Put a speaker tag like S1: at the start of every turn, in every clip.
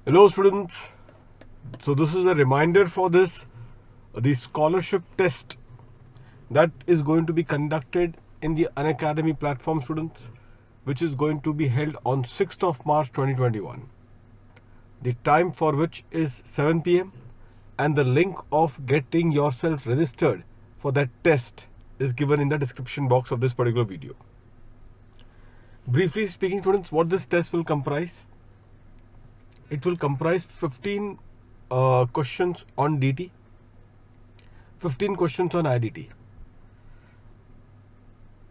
S1: Hello students, so this is a reminder for the scholarship test that is going to be conducted in the Unacademy platform, students, which is going to be held on 6th of March 2021. The time for which is 7 p.m. and the link of getting yourself registered for that test is given in the description box of this particular video. Briefly speaking, students, what this test will comprise? It will comprise 15 questions on DT, 15 questions on IDT.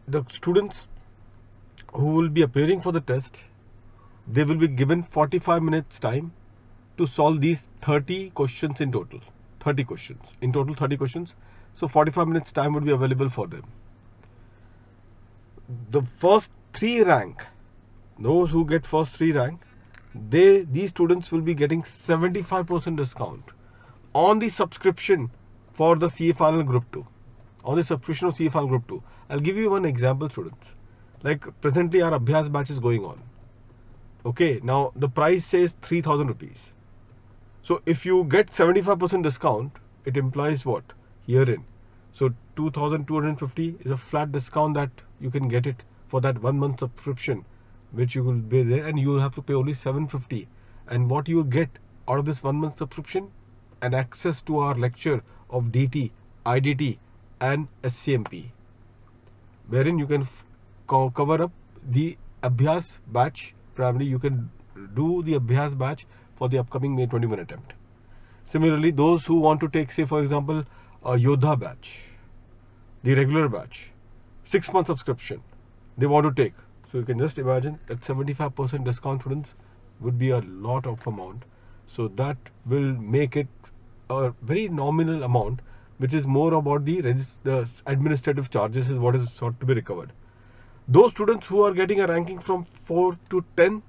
S1: The students who will be appearing for the test, they will be given 45 minutes time to solve these 30 questions in total. 30 questions. In total 30 questions. So 45 minutes time would be available for them. The first 3 rank, those who get first 3 rank, these students will be getting 75% discount on the subscription for the CA Final Group 2. On the subscription of CA Final Group 2. I'll give you one example, students. Like presently our Abhyas batch is going on. Okay, now the price says 3,000 rupees. So if you get 75% discount, it implies what? Herein. So 2,250 is a flat discount that you can get it for that 1 month subscription, which you will pay there, and you will have to pay only 750. And what you get out of this 1 month subscription? And access to our lecture of DT, IDT and SCMP, wherein you can cover up the Abhyas batch. Primarily you can do the Abhyas batch for the upcoming May 21 attempt. Similarly, those who want to take, say for example, a Yodha batch, the regular batch, 6 month subscription, they want to take. So you can just imagine that 75% discount, students, would be a lot of amount. So that will make it a very nominal amount, which is more about the administrative charges is what is sought to be recovered. Those students who are getting a ranking from 4 to 10,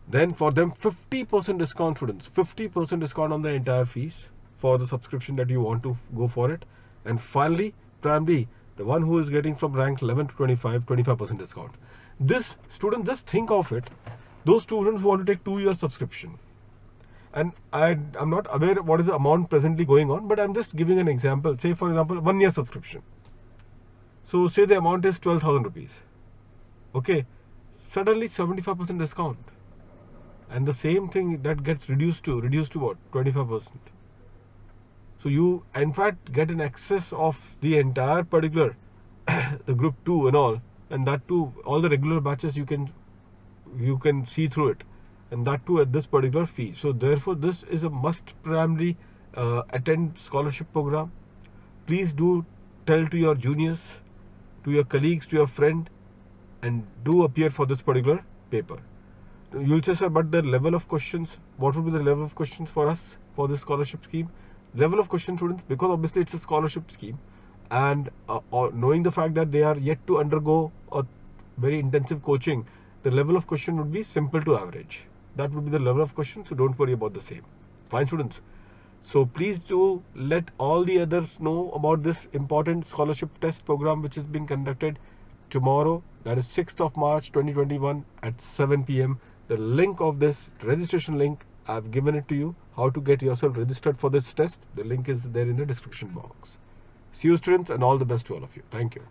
S1: then for them 50% discount, students, 50% discount on the entire fees for the subscription that you want to go for it. And finally, primarily, the one who is getting from rank 11 to 25, 25% discount. This student, just think of it, those students who want to take 2 years subscription. And I'm not aware what is the amount presently going on, but I'm just giving an example. Say for example, 1 year subscription. So say the amount is 12,000 rupees. Okay, suddenly 75% discount. And the same thing that gets reduced to what? 25%. So you in fact get an access of the entire particular the group 2 and all, and that too all the regular batches you can see through it, and that too at this particular fee. So therefore this is a must primarily attend scholarship program. Please do tell to your juniors, to your colleagues, to your friend, and do appear for this particular paper. You'll say, sir, but the level of questions, what would be the level of questions for us for this scholarship scheme? Level of questions, students, because obviously it's a scholarship scheme, and knowing the fact that they are yet to undergo a very intensive coaching, the level of question would be simple to average. That would be the level of question, so don't worry about the same. Fine, students. So please do let all the others know about this important scholarship test program which is being conducted tomorrow, that is 6th of March 2021 at 7 p.m. The link of this registration link, I've given it to you, how to get yourself registered for this test. The link is there in the description box. See you, students, and all the best to all of you. Thank you.